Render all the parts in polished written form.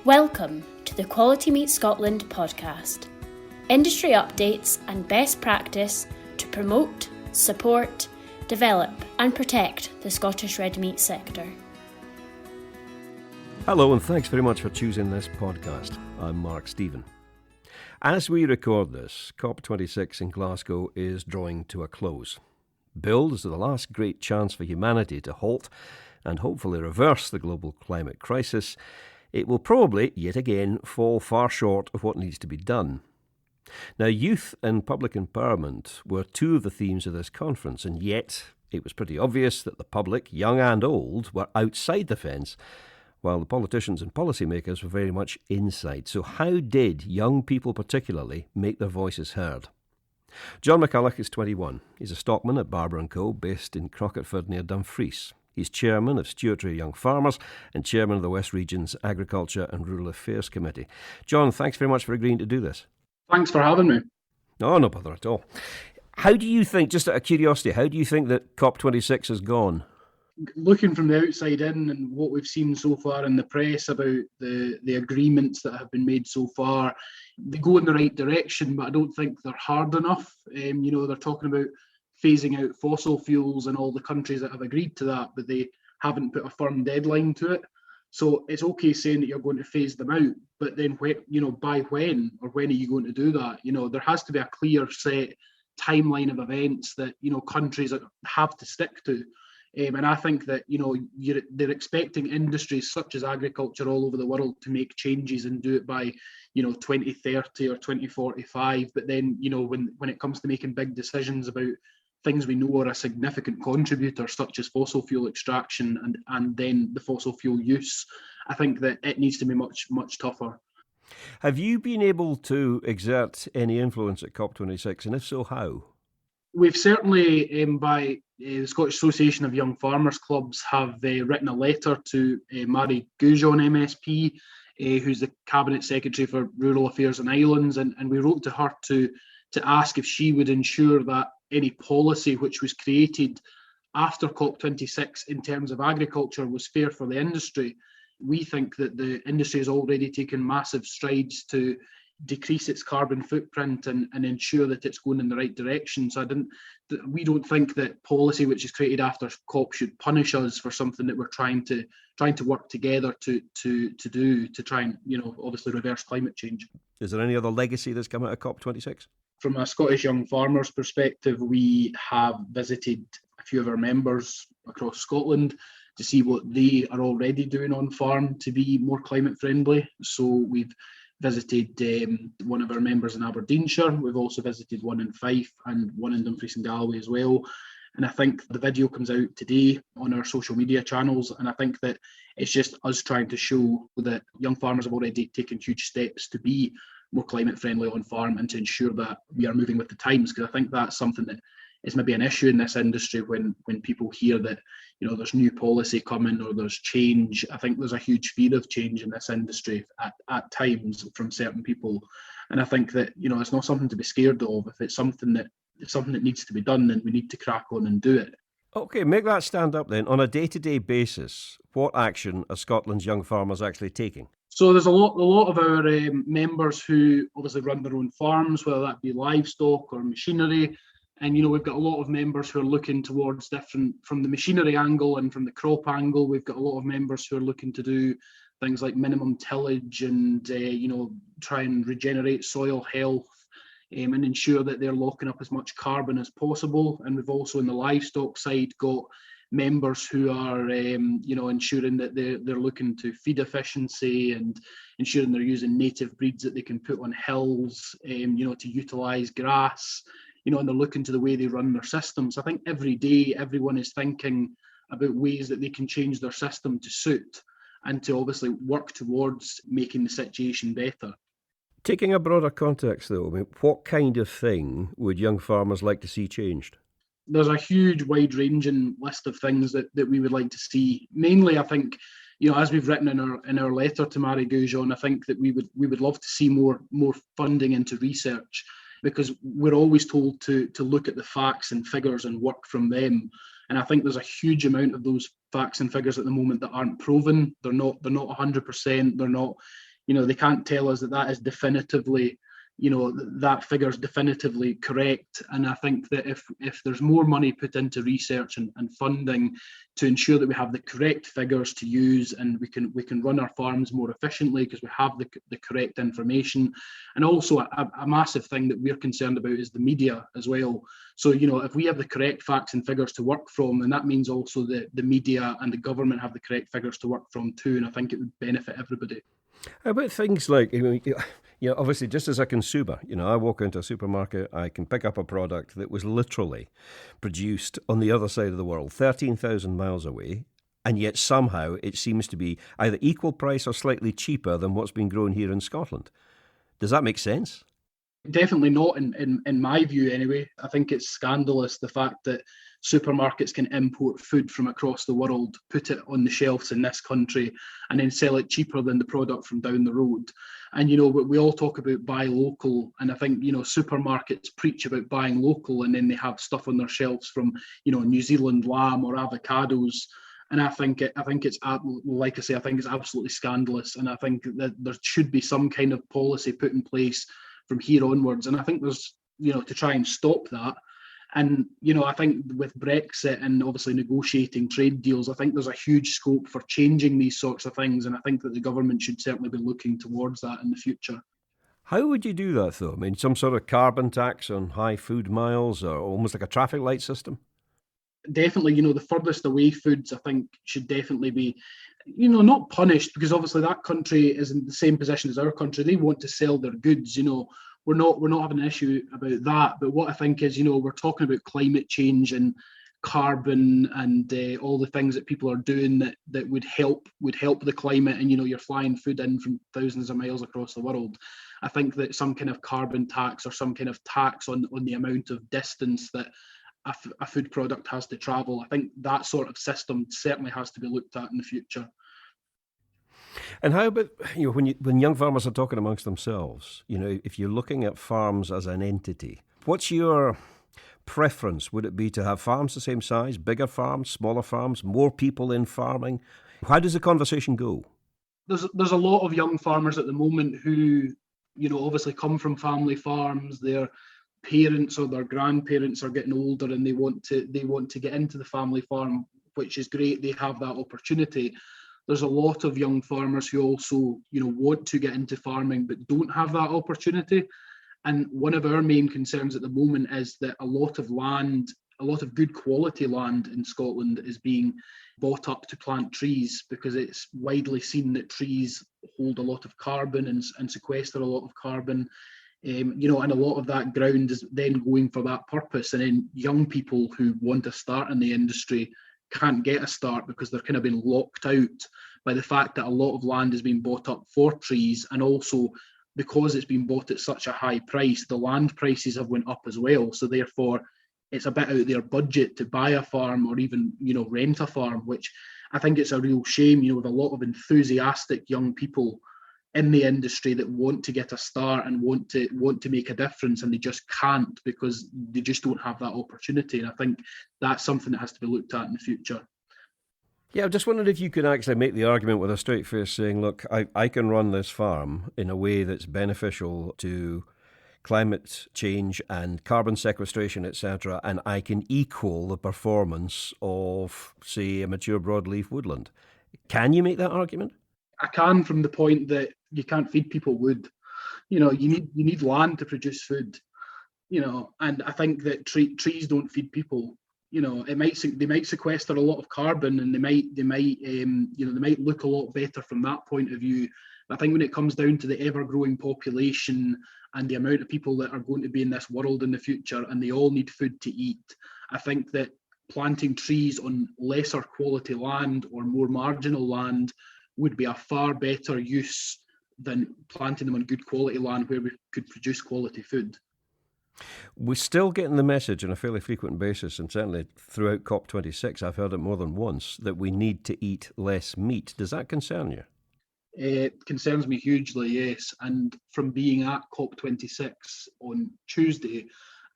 Welcome to the Quality Meat Scotland podcast. Industry updates and best practice to promote, support, develop and protect the Scottish red meat sector. Hello and thanks very much for choosing this podcast. I'm Mark Stephen. As we record this, COP26 in Glasgow is drawing to a close. Billed as the last great chance for humanity to halt and hopefully reverse the global climate crisis, it will probably, yet again, fall far short of what needs to be done. Now, youth and public empowerment were two of the themes of this conference, and yet it was pretty obvious that the public, young and old, were outside the fence, while the politicians and policymakers were very much inside. So how did young people particularly make their voices heard? John McCulloch is 21. He's a stockman at Barber & Co, based in Crocketford near Dumfries. He's chairman of Stewardship Young Farmers and chairman of the West Region's Agriculture and Rural Affairs Committee. John, thanks very much for agreeing to do this. Thanks for having me. No bother at all. How do you think, just out of curiosity, how do you think that COP26 has gone? Looking from the outside in and what we've seen so far in the press about the agreements that have been made so far, they go in the right direction, but I don't think they're hard enough. They're talking about phasing out fossil fuels in all the countries that have agreed to that, but they haven't put a firm deadline to it. So it's okay saying that you're going to phase them out, but then by when, or when are you going to do that? There has to be a clear set timeline of events that countries have to stick to. And I think that they're expecting industries such as agriculture all over the world to make changes and do it by 2030 or 2045. But then when it comes to making big decisions about things we know are a significant contributor, such as fossil fuel extraction and then the fossil fuel use, I think that it needs to be much, much tougher. Have you been able to exert any influence at COP26, and if so, how? We've certainly, by the Scottish Association of Young Farmers Clubs, have written a letter to Mary Goujon MSP, who's the Cabinet Secretary for Rural Affairs and Islands, and we wrote to her to ask if she would ensure that any policy which was created after COP26 in terms of agriculture was fair for the industry. We think that the industry has already taken massive strides to decrease its carbon footprint and ensure that it's going in the right direction. So we don't think that policy which is created after COP should punish us for something that we're trying to work together to try and obviously reverse climate change. Is there any other legacy that's come out of COP26? From a Scottish Young Farmers perspective, we have visited a few of our members across Scotland to see what they are already doing on farm to be more climate friendly. So we've visited one of our members in Aberdeenshire. We've also visited one in Fife and one in Dumfries and Galway as well. And I think the video comes out today on our social media channels. And I think that it's just us trying to show that young farmers have already taken huge steps to be more climate friendly on farm and to ensure that we are moving with the times. Because I think that's something that is maybe an issue in this industry when people hear that there's new policy coming or there's change. I think there's a huge fear of change in this industry at times from certain people, and I think that it's not something to be scared of. If it's something that needs to be done, then we need to crack on and do it. Okay, make that stand up then. On a day-to-day basis, what action are Scotland's young farmers actually taking? So there's a lot of our members who obviously run their own farms, whether that be livestock or machinery. And, we've got a lot of members who are looking towards different, from the machinery angle and from the crop angle. We've got a lot of members who are looking to do things like minimum tillage and, try and regenerate soil health and ensure that they're locking up as much carbon as possible. And we've also, in the livestock side, got members who are, ensuring that they're looking to feed efficiency and ensuring they're using native breeds that they can put on hills, to utilise grass. And they're looking to the way they run their systems. I think every day everyone is thinking about ways that they can change their system to suit and to obviously work towards making the situation better. Taking a broader context though, what kind of thing would young farmers like to see changed? There's a huge wide-ranging list of things that we would like to see. Mainly, I think, as we've written in our letter to Mary Goujon, I think that we would love to see more funding into research, because we're always told to look at the facts and figures and work from them. And I think there's a huge amount of those facts and figures at the moment that aren't proven. They're not 100%. They're not they can't tell us that is definitively, that figure is definitively correct. And I think that if there's more money put into research and funding to ensure that we have the correct figures to use, and we can run our farms more efficiently because we have the correct information. And also a massive thing that we're concerned about is the media as well. So, if we have the correct facts and figures to work from, then that means also that the media and the government have the correct figures to work from too. And I think it would benefit everybody. How about things like, obviously, just as a consumer, I walk into a supermarket, I can pick up a product that was literally produced on the other side of the world, 13,000 miles away, and yet somehow it seems to be either equal price or slightly cheaper than what's been grown here in Scotland. Does that make sense? Definitely not in my view anyway. I think it's scandalous the fact that supermarkets can import food from across the world, put it on the shelves in this country, and then sell it cheaper than the product from down the road. And we all talk about buy local, and I think supermarkets preach about buying local, and then they have stuff on their shelves from New Zealand lamb or avocados. And I think it's, like I say, I think it's absolutely scandalous, and I think that there should be some kind of policy put in place from here onwards. And I think there's, to try and stop that. And, I think with Brexit and obviously negotiating trade deals, I think there's a huge scope for changing these sorts of things. And I think that the government should certainly be looking towards that in the future. How would you do that, though? I mean, some sort of carbon tax on high food miles, or almost like a traffic light system? Definitely, the furthest away foods, I think, should definitely be, not punished, because obviously that country is in the same position as our country. They want to sell their goods, We're not having an issue about that. But what I think is, we're talking about climate change and carbon and all the things that people are doing that would help the climate. And you're flying food in from thousands of miles across the world. I think that some kind of carbon tax or some kind of tax on the amount of distance that a food product has to travel, I think that sort of system certainly has to be looked at in the future. And how about, when young farmers are talking amongst themselves, if you're looking at farms as an entity, what's your preference? Would it be to have farms the same size, bigger farms, smaller farms, more people in farming? How does the conversation go? There's a lot of young farmers at the moment who, obviously come from family farms. Their parents or their grandparents are getting older and they want to get into the family farm, which is great. They have that opportunity. There's a lot of young farmers who also, want to get into farming but don't have that opportunity. And one of our main concerns at the moment is that a lot of good quality land in Scotland is being bought up to plant trees, because it's widely seen that trees hold a lot of carbon and sequester a lot of carbon. And a lot of that ground is then going for that purpose. And then young people who want to start in the industry can't get a start because they're kind of been locked out by the fact that a lot of land is being bought up for trees, and also because it's been bought at such a high price, the land prices have went up as well. So therefore, it's a bit out of their budget to buy a farm or even rent a farm, which I think it's a real shame. With a lot of enthusiastic young people in the industry that want to get a start and want to make a difference, and they just can't because they just don't have that opportunity. And I think that's something that has to be looked at in the future. Yeah, I just wondered if you could actually make the argument with a straight face saying, look, I can run this farm in a way that's beneficial to climate change and carbon sequestration, etc., and I can equal the performance of, say, a mature broadleaf woodland. Can you make that argument? I can, from the point that you can't feed people wood. You need land to produce food. And I think that trees don't feed people. They might sequester a lot of carbon, and they might look a lot better from that point of view. But I think when it comes down to the ever-growing population and the amount of people that are going to be in this world in the future, and they all need food to eat, I think that planting trees on lesser quality land or more marginal land would be a far better use than planting them on good quality land where we could produce quality food. We're still getting the message on a fairly frequent basis, and certainly throughout COP26, I've heard it more than once, that we need to eat less meat. Does that concern you? It concerns me hugely, yes. And from being at COP26 on Tuesday,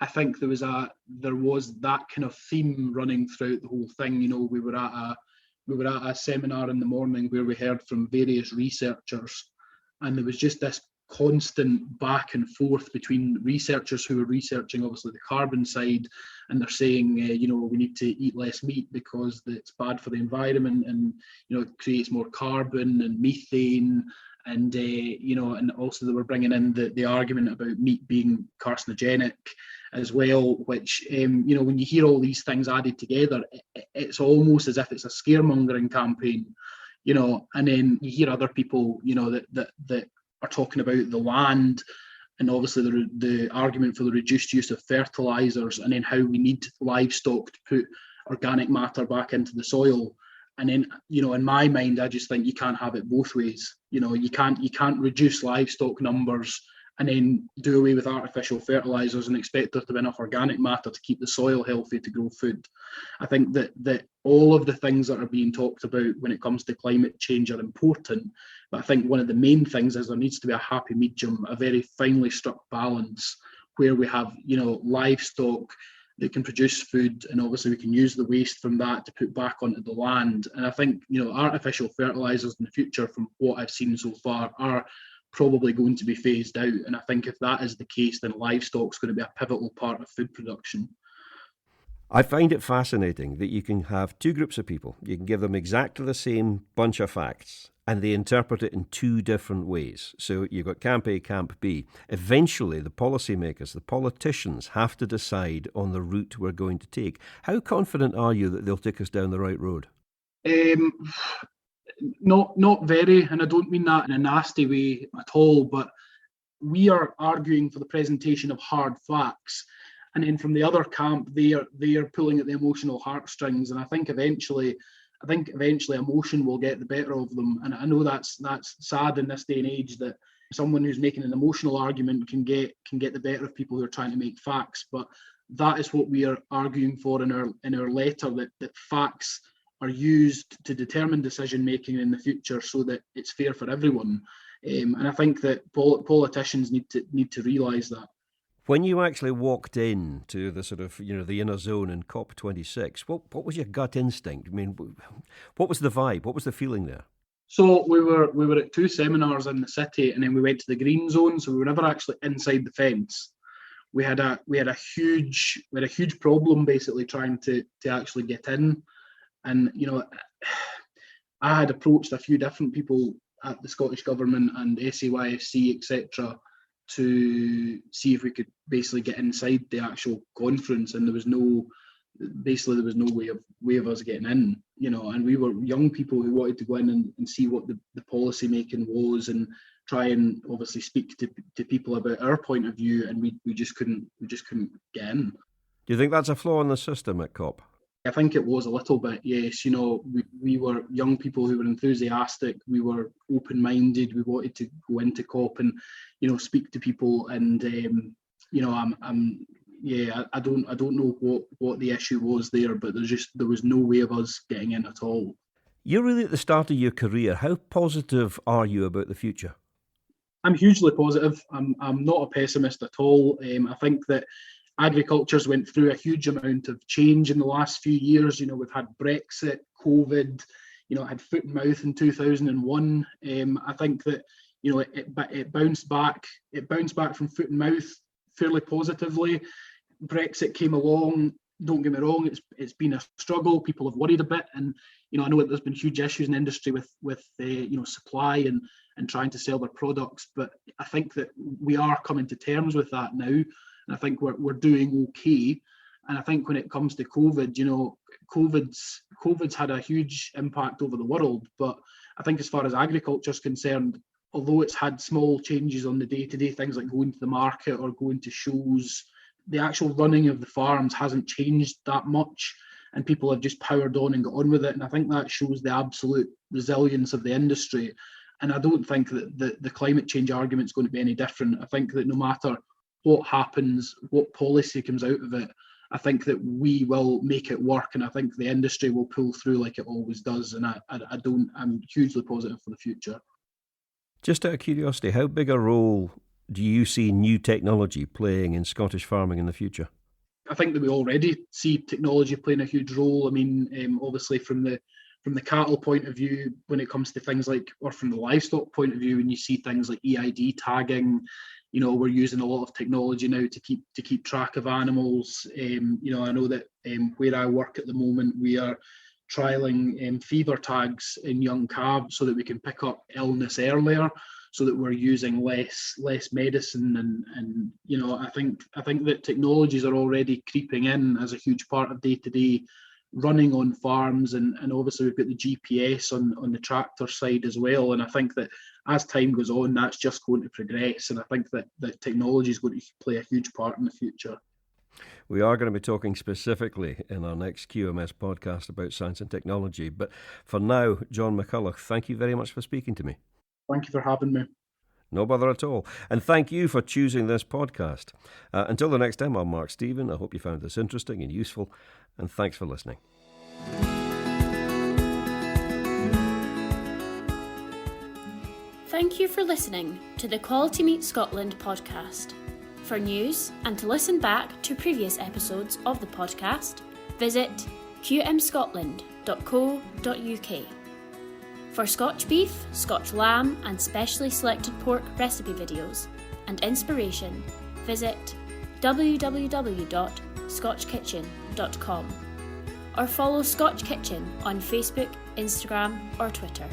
I think there was that kind of theme running throughout the whole thing. We were at a seminar in the morning where we heard from various researchers, and there was just this constant back and forth between researchers who were researching obviously the carbon side, and they're saying we need to eat less meat because it's bad for the environment, and it creates more carbon and methane, and and also they were bringing in the argument about meat being carcinogenic as well, which when you hear all these things added together, it's almost as if it's a scaremongering campaign, and then you hear other people that are talking about the land, and obviously the argument for the reduced use of fertilizers, and then how we need livestock to put organic matter back into the soil. And then, in my mind, I just think you can't have it both ways. You can't reduce livestock numbers and then do away with artificial fertilizers and expect there to be enough organic matter to keep the soil healthy to grow food. I think that all of the things that are being talked about when it comes to climate change are important, but I think one of the main things is there needs to be a happy medium, a very finely struck balance where we have, livestock that can produce food, and obviously we can use the waste from that to put back onto the land. And I think, artificial fertilizers in the future, from what I've seen so far, are probably going to be phased out. And I think if that is the case, then livestock's going to be a pivotal part of food production. I find it fascinating that you can have two groups of people. You can give them exactly the same bunch of facts, and they interpret it in two different ways. So you've got Camp A, Camp B. Eventually, the policymakers, the politicians, have to decide on the route we're going to take. How confident are you that they'll take us down the right road? Not very, and I don't mean that in a nasty way at all, but we are arguing for the presentation of hard facts. And then from the other camp, they are pulling at the emotional heartstrings, and I think eventually emotion will get the better of them. And I know that's sad in this day and age, that someone who's making an emotional argument can get the better of people who are trying to make facts. But that is what we are arguing for in our letter, that facts are used to determine decision making in the future, so that it's fair for everyone. And I think that politicians need to realise that. When you actually walked in to the sort of, the inner zone in COP26, what was your gut instinct? I mean, what was the vibe? What was the feeling there? So we were at two seminars in the city, and then we went to the green zone. So we were never actually inside the fence. We had a huge problem basically trying to actually get in. And I had approached a few different people at the Scottish Government and SAYFC, etc., to see if we could basically get inside the actual conference, and there was no way of us getting in, and we were young people who wanted to go in and see what the policy making was, and try and obviously speak to people about our point of view, and we just couldn't get in. Do you think that's a flaw in the system at COP? I think it was a little bit, yes. We were young people who were enthusiastic, we were open-minded, we wanted to go into COP and, speak to people, and I don't know what the issue was there, but there was no way of us getting in at all. You're really at the start of your career. How positive are you about the future? I'm hugely positive. I'm not a pessimist at all. I think that agriculture's went through a huge amount of change in the last few years. We've had Brexit, COVID, had foot and mouth in 2001. I think that, it bounced back from foot and mouth fairly positively. Brexit came along. Don't get me wrong, it's been a struggle. People have worried a bit, and I know that there's been huge issues in the industry with supply and trying to sell their products. But I think that we are coming to terms with that now, and I think we're doing okay. And I think when it comes to COVID, COVID's had a huge impact over the world. But I think as far as agriculture is concerned, although it's had small changes on the day-to-day, things like going to the market or going to shows, the actual running of the farms hasn't changed that much, and people have just powered on and got on with it. And I think that shows the absolute resilience of the industry. And I don't think that the climate change argument is going to be any different. I think that no matter what happens, what policy comes out of it, I think that we will make it work, and I think the industry will pull through like it always does. And I'm hugely positive for the future. Just out of curiosity, how big a role do you see new technology playing in Scottish farming in the future? I think that we already see technology playing a huge role. I mean, obviously from the from the cattle point of view, when it comes to things like, or from the livestock point of view, when you see things like EID tagging, we're using a lot of technology now to keep track of animals. I know that where I work at the moment, we are trialing fever tags in young calves so that we can pick up illness earlier, so that we're using less medicine. And I think that technologies are already creeping in as a huge part of day-to-day running on farms, and obviously we've got the GPS on the tractor side as well. And I think that as time goes on, that's just going to progress, and I think that technology is going to play a huge part in the future. We are going to be talking specifically in our next QMS podcast about science and technology. But for now, John McCulloch, thank you very much for speaking to me. Thank you for having me. No bother at all. And thank you for choosing this podcast. Until the next time, I'm Mark Stephen. I hope you found this interesting and useful, and thanks for listening. Thank you for listening to the Quality Meat Scotland podcast. For news and to listen back to previous episodes of the podcast, visit qmscotland.co.uk. For Scotch beef, Scotch lamb and specially selected pork recipe videos and inspiration, visit www.scotchkitchen.com or follow Scotch Kitchen on Facebook, Instagram or Twitter.